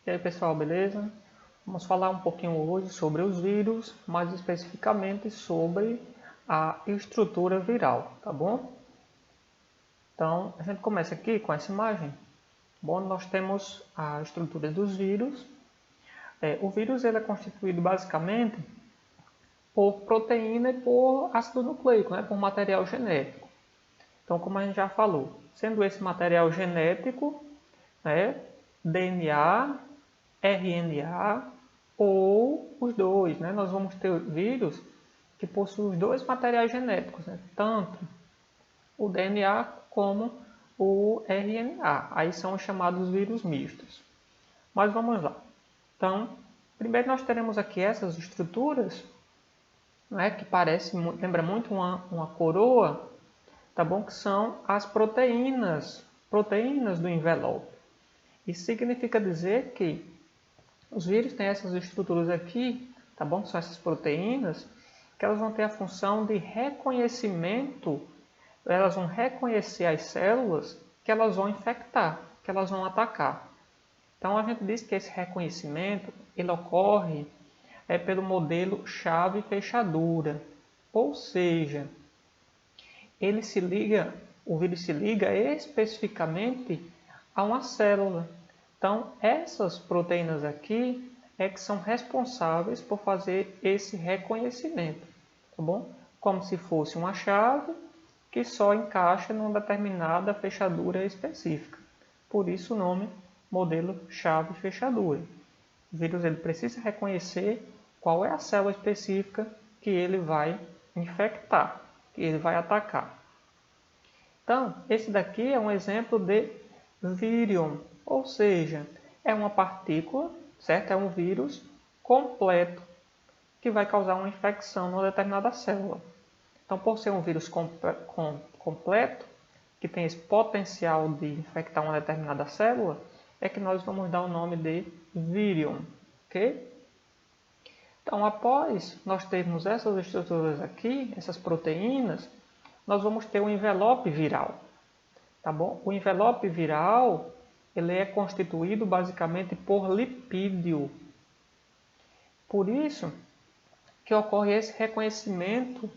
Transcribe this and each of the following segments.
E aí pessoal, beleza? Vamos falar um pouquinho hoje sobre os vírus, mais especificamente sobre a estrutura viral, tá bom? Então, a gente começa aqui com essa imagem. Bom, nós temos a estrutura dos vírus. O vírus ele é constituído basicamente por proteína e por ácido nucleico, né? Por material genético. Então, como a gente já falou, sendo esse material genético, né? DNA, RNA ou os dois, né? Nós vamos ter vírus que possuem os dois materiais genéticos, né? Tanto o DNA como o RNA. Aí são os chamados vírus mistos. Mas vamos lá. Então, primeiro nós teremos aqui essas estruturas, né? Que lembra muito uma coroa, tá bom? Que são as proteínas do envelope. Isso significa dizer que os vírus têm essas estruturas aqui, tá bom? São essas proteínas que elas vão ter a função de reconhecimento, elas vão reconhecer as células que elas vão infectar, que elas vão atacar. Então a gente diz que esse reconhecimento ele ocorre pelo modelo chave-fechadura, ou seja, o vírus se liga especificamente a uma célula. Então, essas proteínas aqui que são responsáveis por fazer esse reconhecimento, tá bom? Como se fosse uma chave que só encaixa numa determinada fechadura específica. Por isso o nome modelo chave-fechadura. O vírus ele precisa reconhecer qual é a célula específica que ele vai infectar, que ele vai atacar. Então, esse daqui é um exemplo de vírion, ou seja, é uma partícula, certo? É um vírus completo que vai causar uma infecção numa determinada célula. Então, por ser um vírus completo, que tem esse potencial de infectar uma determinada célula, é que nós vamos dar o nome de vírion, ok? Então, após nós termos essas estruturas aqui, essas proteínas, nós vamos ter um envelope viral, tá bom? O envelope viral ele é constituído basicamente por lipídio. Por isso que ocorre esse reconhecimento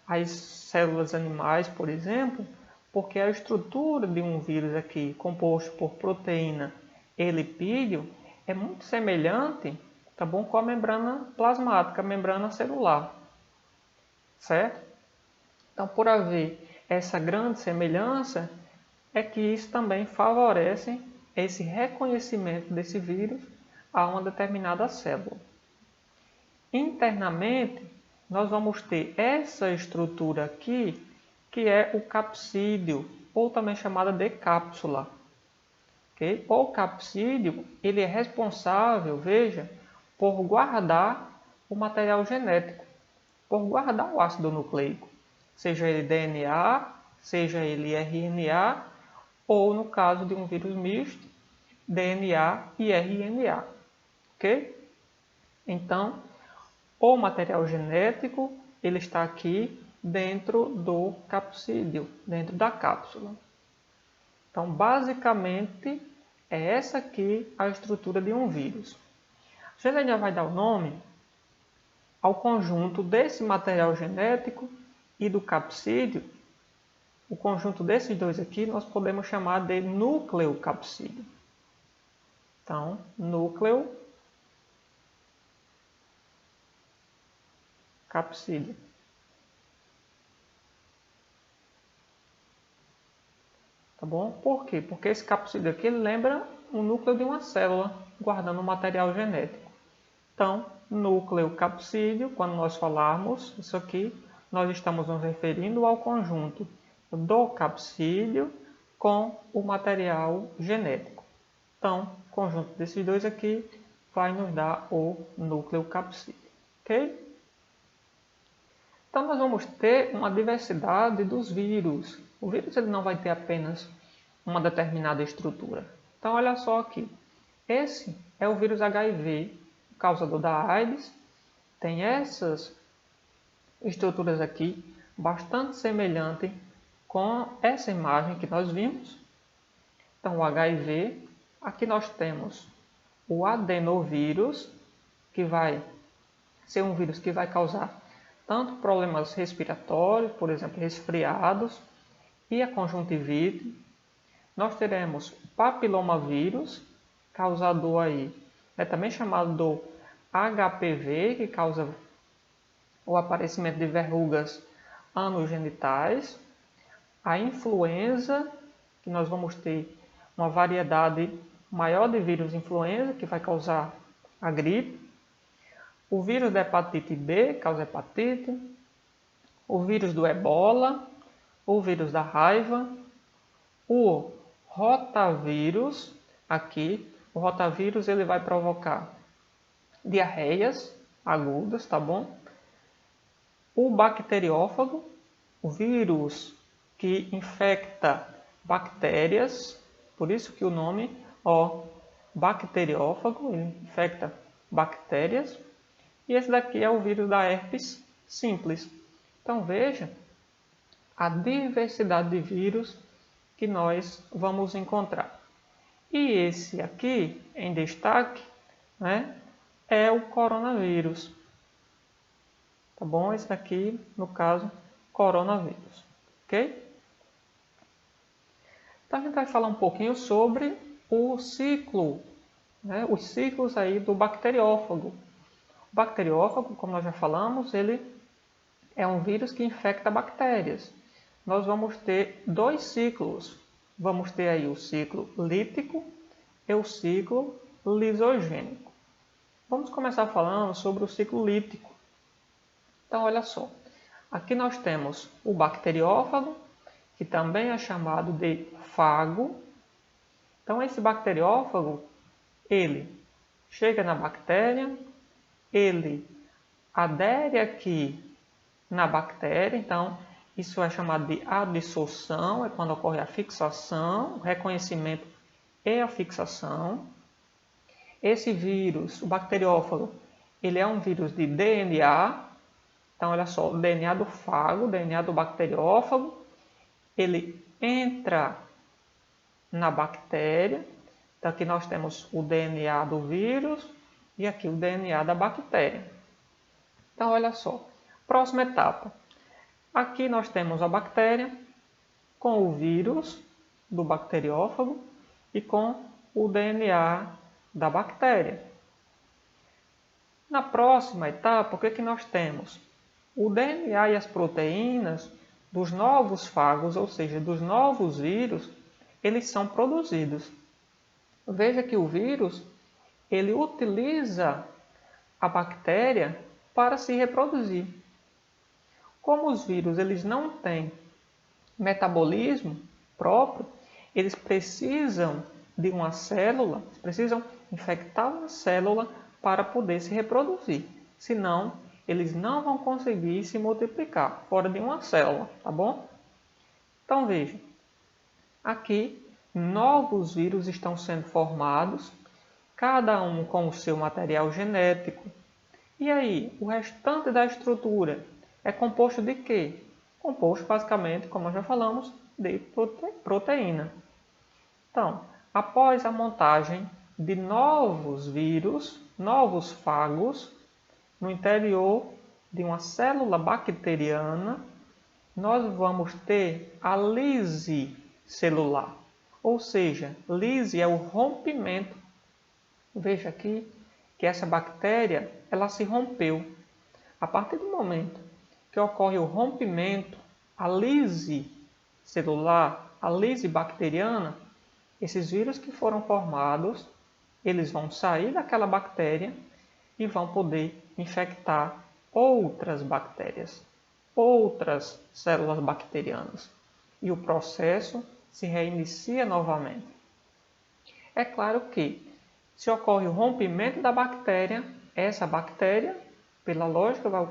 às células animais, por exemplo, porque a estrutura de um vírus aqui, composto por proteína e lipídio, é muito semelhante, tá bom, com a membrana plasmática, a membrana celular, certo? Então, por haver essa grande semelhança, é que isso também favorece esse reconhecimento desse vírus a uma determinada célula. Internamente, nós vamos ter essa estrutura aqui, que é o capsídeo, ou também chamada de cápsula. Okay? O capsídeo ele é responsável, veja, por guardar o material genético, por guardar o ácido nucleico, seja ele DNA, seja ele RNA, ou no caso de um vírus misto, DNA e RNA. Ok? Então, o material genético ele está aqui dentro do capsídeo, dentro da cápsula. Então, basicamente, é essa aqui a estrutura de um vírus. A gente já vai dar o nome ao conjunto desse material genético e do capsídeo. O conjunto desses dois aqui nós podemos chamar de núcleo capsídeo. Então, núcleo capsídeo. Tá bom? Por quê? Porque esse capsídeo aqui ele lembra o núcleo de uma célula, guardando o material genético. Então, núcleo capsídeo, quando nós falarmos isso aqui, nós estamos nos referindo ao conjunto do capsídeo com o material genético. Então, o conjunto desses dois aqui vai nos dar o núcleo capsídeo. Ok? Então, nós vamos ter uma diversidade dos vírus. O vírus ele não vai ter apenas uma determinada estrutura. Então, olha só aqui. Esse é o vírus HIV, causador da AIDS. Tem essas estruturas aqui, bastante semelhantes com essa imagem que nós vimos. Então, o HIV, aqui nós temos o adenovírus, que vai ser um vírus que vai causar tanto problemas respiratórios, por exemplo, resfriados, e a conjuntivite. Nós teremos o papilomavírus, causador aí, também chamado do HPV, que causa o aparecimento de verrugas anogenitais. A influenza, que nós vamos ter uma variedade maior de vírus influenza, que vai causar a gripe. O vírus da hepatite B, que causa hepatite. O vírus do ebola. O vírus da raiva. O rotavírus, aqui, o rotavírus ele vai provocar diarreias agudas, tá bom? O bacteriófago, o vírus que infecta bactérias, por isso que o nome, bacteriófago, ele infecta bactérias. E esse daqui é o vírus da herpes simples. Então veja a diversidade de vírus que nós vamos encontrar. E esse aqui, em destaque, é o coronavírus. Tá bom? Esse daqui, no caso, coronavírus. Ok? Então a gente vai falar um pouquinho sobre o ciclo, os ciclos aí do bacteriófago. O bacteriófago, como nós já falamos, ele é um vírus que infecta bactérias. Nós vamos ter dois ciclos. Vamos ter aí o ciclo lítico e o ciclo lisogênico. Vamos começar falando sobre o ciclo lítico. Então, olha só. Aqui nós temos o bacteriófago, que também é chamado de fago. Então, esse bacteriófago, ele chega na bactéria, ele adere aqui na bactéria, então isso é chamado de adsorção, é quando ocorre a fixação, o reconhecimento e a fixação. Esse vírus, o bacteriófago, ele é um vírus de DNA. Então, olha só, o DNA do fago, o DNA do bacteriófago, ele entra na bactéria. Então, aqui nós temos o DNA do vírus e aqui o DNA da bactéria. Então, olha só, próxima etapa. Aqui nós temos a bactéria com o vírus do bacteriófago e com o DNA da bactéria. Na próxima etapa, o que nós temos? O DNA e as proteínas dos novos fagos, ou seja, dos novos vírus, eles são produzidos. Veja que o vírus, ele utiliza a bactéria para se reproduzir. Como os vírus eles não têm metabolismo próprio, eles precisam de uma célula, precisam infectar uma célula para poder se reproduzir. Senão, eles não vão conseguir se multiplicar fora de uma célula, tá bom? Então veja, aqui novos vírus estão sendo formados, cada um com o seu material genético. E aí, o restante da estrutura é composto de quê? Composto basicamente, como nós já falamos, de proteína. Então, após a montagem de novos vírus, novos fagos, no interior de uma célula bacteriana, nós vamos ter a lise celular. Ou seja, lise é o rompimento. Veja aqui que essa bactéria ela se rompeu. A partir do momento que ocorre o rompimento, a lise celular, a lise bacteriana, esses vírus que foram formados, eles vão sair daquela bactéria e vão poder infectar outras bactérias, outras células bacterianas. E o processo se reinicia novamente. É claro que, se ocorre o rompimento da bactéria, essa bactéria, pela lógica, vai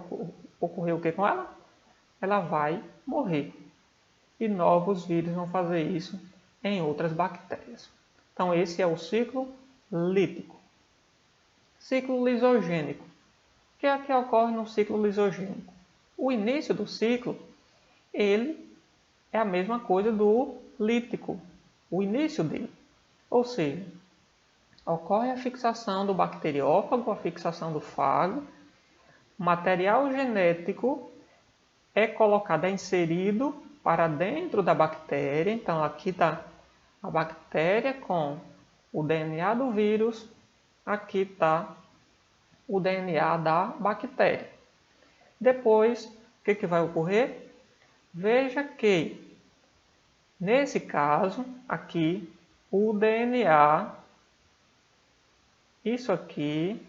ocorrer o que com ela? Ela vai morrer. E novos vírus vão fazer isso em outras bactérias. Então, esse é o ciclo lítico. Ciclo lisogênico. O que é que ocorre no ciclo lisogênico? O início do ciclo, ele é a mesma coisa do lítico. O início dele. Ou seja, Ocorre a fixação do bacteriófago, a fixação do fago. O material genético é colocado, é inserido para dentro da bactéria. Então, aqui está a bactéria com o DNA do vírus. Aqui está o DNA da bactéria. Depois, o que vai ocorrer? Veja que, nesse caso, aqui, o DNA, isso aqui,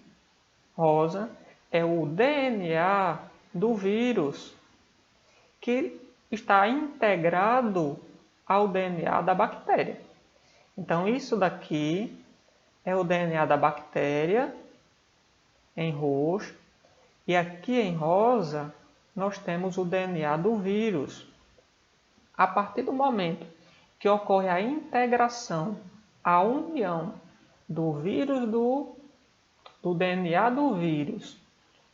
rosa, é o DNA do vírus, que está integrado ao DNA da bactéria. Então, isso daqui é o DNA da bactéria, em roxo, e aqui em rosa nós temos o DNA do vírus. A partir do momento que ocorre a integração, a união do vírus do DNA do vírus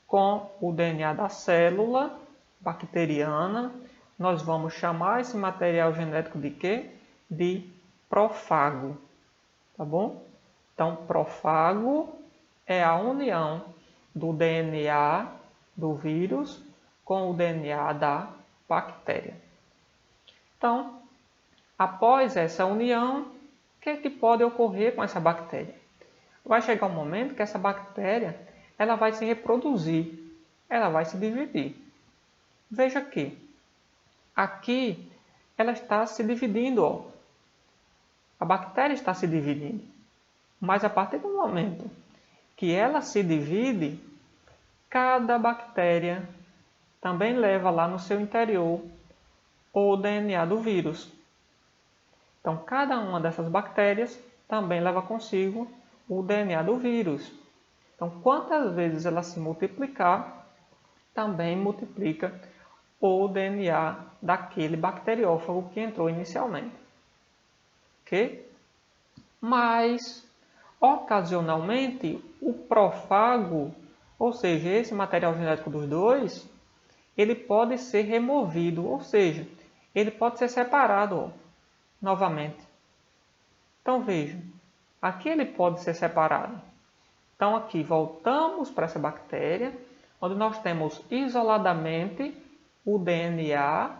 com o DNA da célula bacteriana, nós vamos chamar esse material genético de quê? De prófago. Tá bom? Então, prófago é a união do DNA do vírus com o DNA da bactéria. Então, após essa união, o que pode ocorrer com essa bactéria? Vai chegar um momento que essa bactéria ela vai se reproduzir, ela vai se dividir. Veja aqui ela está se dividindo. Ó. A bactéria está se dividindo. Mas a partir do momento que ela se divide, cada bactéria também leva lá no seu interior o DNA do vírus. Então, cada uma dessas bactérias também leva consigo o DNA do vírus. Então, quantas vezes ela se multiplicar, também multiplica o DNA daquele bacteriófago que entrou inicialmente. Ok? Mas, ocasionalmente, o prófago, ou seja, esse material genético dos dois, ele pode ser removido, ou seja, ele pode ser separado ó, novamente. Então, vejam, aqui ele pode ser separado. Então, aqui voltamos para essa bactéria, onde nós temos isoladamente o DNA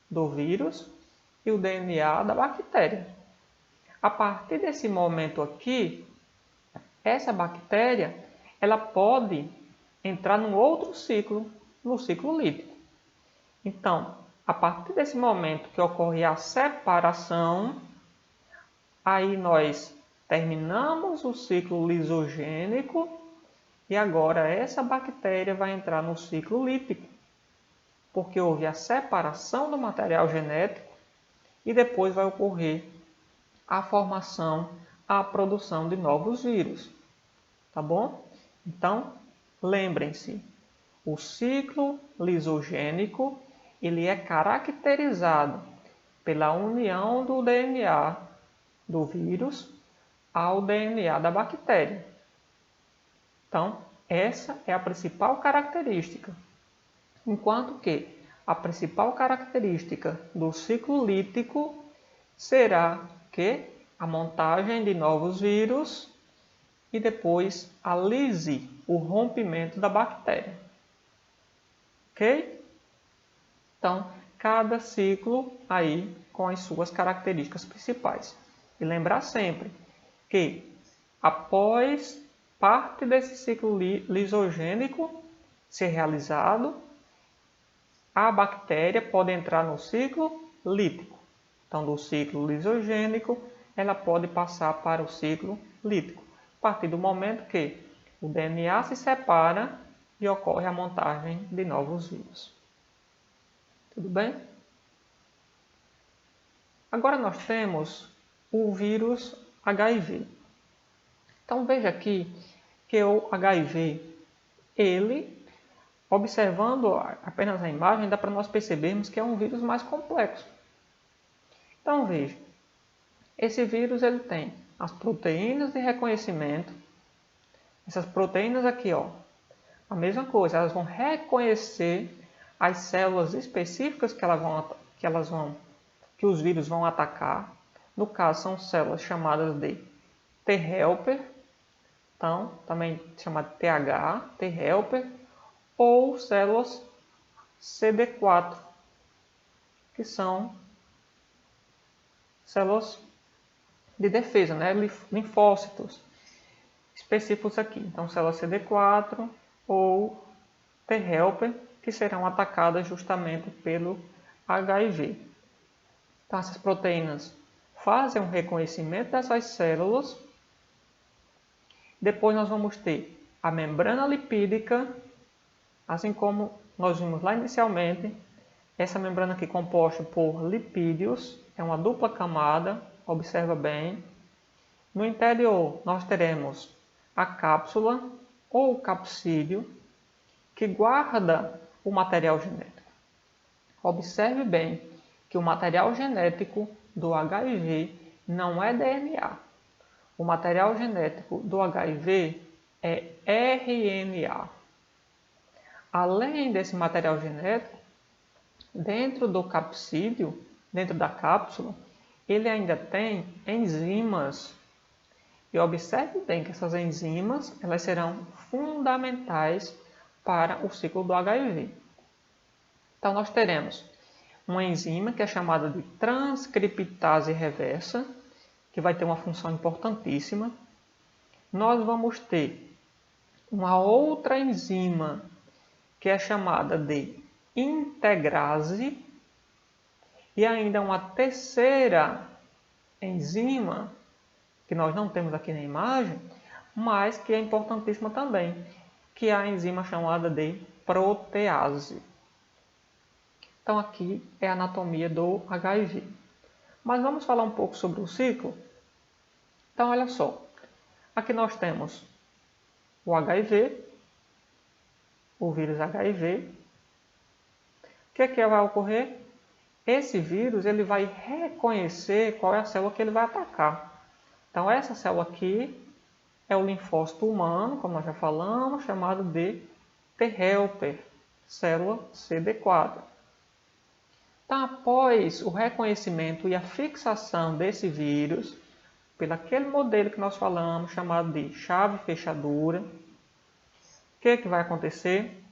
do vírus e o DNA da bactéria. A partir desse momento aqui, essa bactéria ela pode entrar num outro ciclo, no ciclo lítico. Então, a partir desse momento que ocorre a separação, aí nós terminamos o ciclo lisogênico e agora essa bactéria vai entrar no ciclo lítico, porque houve a separação do material genético e depois vai ocorrer a formação, a produção de novos vírus. Tá bom? Então, lembrem-se, o ciclo lisogênico ele é caracterizado pela união do DNA do vírus ao DNA da bactéria. Então, essa é a principal característica. Enquanto que a principal característica do ciclo lítico será que a montagem de novos vírus e depois a lise, o rompimento da bactéria. Ok? Então, cada ciclo aí com as suas características principais. E lembrar sempre que após parte desse ciclo lisogênico ser realizado, a bactéria pode entrar no ciclo lítico. Então, do ciclo lisogênico, ela pode passar para o ciclo lítico. A partir do momento que o DNA se separa e ocorre a montagem de novos vírus. Tudo bem? Agora nós temos o vírus HIV. Então veja aqui que o HIV, ele, observando apenas a imagem, dá para nós percebermos que é um vírus mais complexo. Então veja, esse vírus ele tem as proteínas de reconhecimento. Essas proteínas aqui, ó, a mesma coisa, elas vão reconhecer as células específicas que os vírus vão atacar. No caso, são células chamadas de T helper Então, também chamado TH, T-helper, ou células CD4, que são células de defesa, né? Linfócitos específicos aqui. Então, células CD4 ou T-helper, que serão atacadas justamente pelo HIV. Então, essas proteínas fazem o reconhecimento dessas células. Depois nós vamos ter a membrana lipídica, assim como nós vimos lá inicialmente. Essa membrana aqui composta por lipídios, é uma dupla camada, observa bem. No interior nós teremos a cápsula ou capsídeo, que guarda o material genético. Observe bem que o material genético do HIV não é DNA. O material genético do HIV é RNA. Além desse material genético, dentro do capsídeo, dentro da cápsula, ele ainda tem enzimas. E observe bem que essas enzimas elas serão fundamentais para o ciclo do HIV. Então, nós teremos uma enzima que é chamada de transcriptase reversa, que vai ter uma função importantíssima. Nós vamos ter uma outra enzima que é chamada de integrase e ainda uma terceira enzima que nós não temos aqui na imagem, mas que é importantíssima também, que é a enzima chamada de protease. Então aqui é a anatomia do HIV. Mas vamos falar um pouco sobre o ciclo? Então olha só, aqui nós temos o HIV, o vírus HIV. O que é que vai ocorrer? Esse vírus ele vai reconhecer qual é a célula que ele vai atacar. Então essa célula aqui é o linfócito humano, como nós já falamos, chamado de T-helper, célula CD4. Então, após o reconhecimento e a fixação desse vírus, pelo aquele modelo que nós falamos, chamado de chave-fechadura, o que vai acontecer?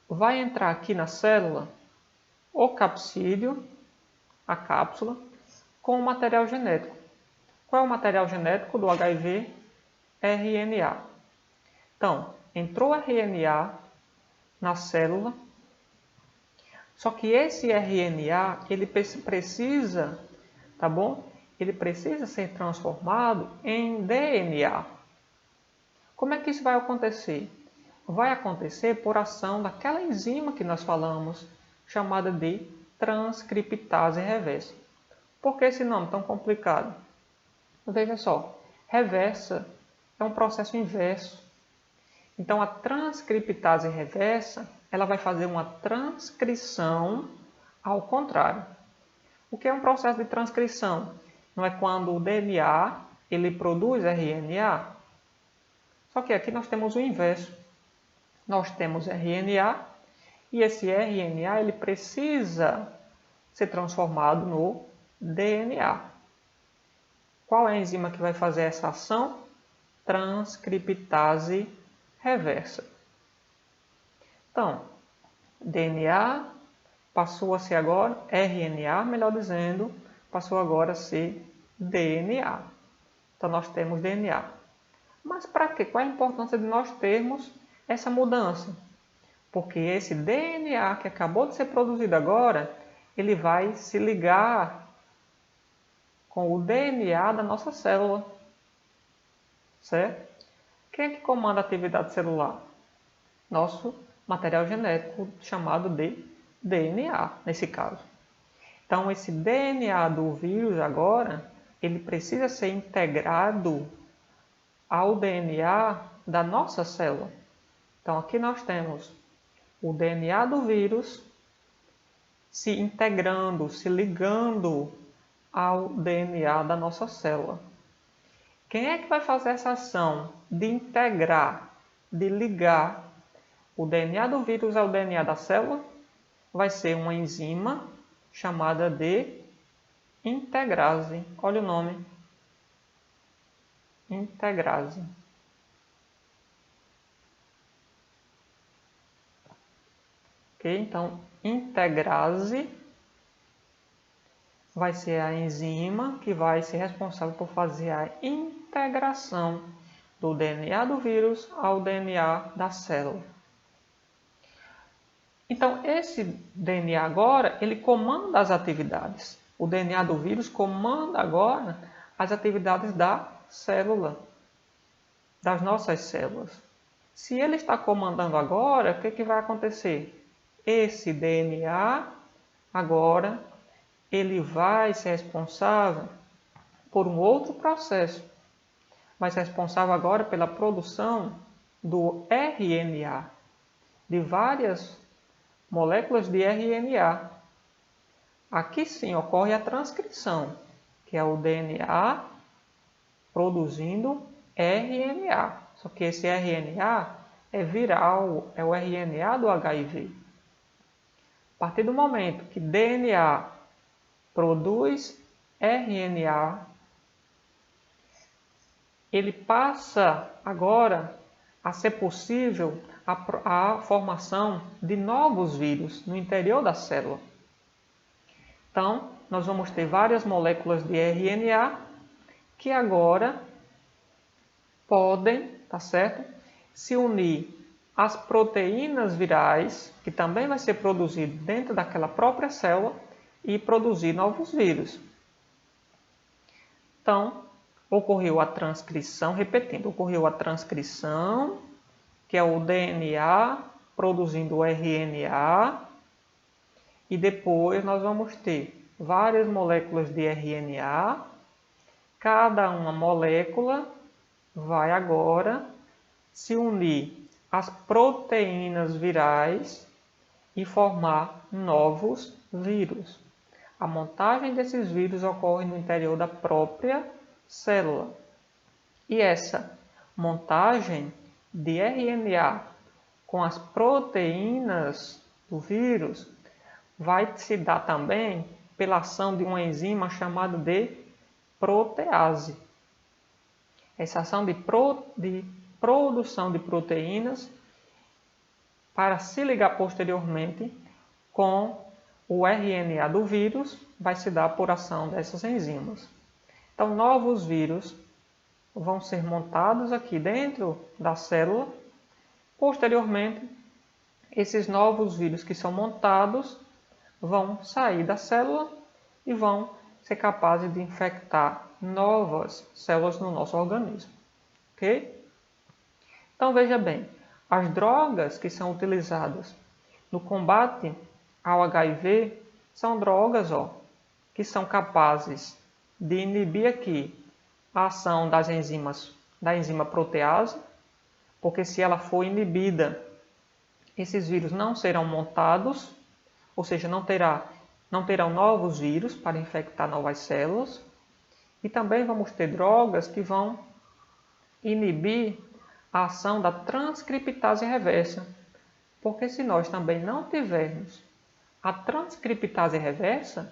Vai entrar aqui na célula o capsídeo, a cápsula, com o material genético. Qual é o material genético do HIV? RNA. Então, entrou RNA na célula, só que esse RNA, ele precisa, tá bom? Ele precisa ser transformado em DNA. Como é que isso vai acontecer? Vai acontecer por ação daquela enzima que nós falamos, chamada de transcriptase reversa. Por que esse nome tão complicado? Veja só, reversa é um processo inverso. Então, a transcriptase reversa, ela vai fazer uma transcrição ao contrário. O que é um processo de transcrição? Não é quando o DNA ele produz RNA? Só que aqui nós temos o inverso. Nós temos RNA e esse RNA ele precisa ser transformado no DNA. Qual é a enzima que vai fazer essa ação? Transcriptase reversa. Então, DNA passou a ser agora RNA, melhor dizendo, passou agora a ser DNA. Então, nós temos DNA. Mas para quê? Qual é a importância de nós termos essa mudança? Porque esse DNA que acabou de ser produzido agora, ele vai se ligar com o DNA da nossa célula. Certo? Quem é que comanda a atividade celular? Nosso material genético, chamado de DNA, nesse caso. Então, esse DNA do vírus agora, ele precisa ser integrado ao DNA da nossa célula. Então, aqui nós temos o DNA do vírus se integrando, se ligando ao DNA da nossa célula. Quem é que vai fazer essa ação de integrar, de ligar o DNA do vírus ao DNA da célula? Vai ser uma enzima chamada de integrase. Olha o nome. Integrase. Ok? Então, integrase vai ser a enzima que vai ser responsável por fazer a integração do DNA do vírus ao DNA da célula. Então, esse DNA agora, ele comanda as atividades. O DNA do vírus comanda agora as atividades da célula, das nossas células. Se ele está comandando agora, o que vai acontecer? Esse DNA, agora, ele vai ser responsável por um outro processo. Vai ser responsável agora pela produção do RNA, de várias moléculas de RNA. Aqui sim ocorre a transcrição, que é o DNA produzindo RNA. Só que esse RNA é viral, é o RNA do HIV. A partir do momento que DNA produz RNA, ele passa agora a ser possível a formação de novos vírus no interior da célula. Então, nós vamos ter várias moléculas de RNA que agora podem, tá certo, se unir às proteínas virais, que também vai ser produzido dentro daquela própria célula, e produzir novos vírus. Então, ocorreu a transcrição, repetindo, ocorreu a transcrição, que é o DNA produzindo o RNA, e depois nós vamos ter várias moléculas de RNA, cada uma molécula vai agora se unir às proteínas virais e formar novos vírus. A montagem desses vírus ocorre no interior da própria célula. E essa montagem de RNA com as proteínas do vírus vai se dar também pela ação de uma enzima chamada de protease. Essa ação de produção de proteínas para se ligar posteriormente com o RNA do vírus vai se dar por ação dessas enzimas. Então, novos vírus vão ser montados aqui dentro da célula. Posteriormente, esses novos vírus que são montados vão sair da célula e vão ser capazes de infectar novas células no nosso organismo. Ok? Então, veja bem, as drogas que são utilizadas no combate ao HIV são drogas que são capazes de inibir aqui a ação das enzimas, da enzima protease, porque se ela for inibida, esses vírus não serão montados, ou seja, não terão novos vírus para infectar novas células. E também vamos ter drogas que vão inibir a ação da transcriptase reversa, porque se nós também não tivermos a transcriptase reversa,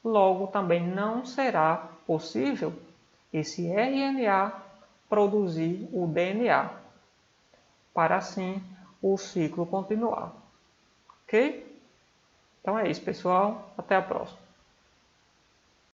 logo também não será possível esse RNA produzir o DNA, para assim o ciclo continuar. Ok? Então é isso, pessoal. Até a próxima.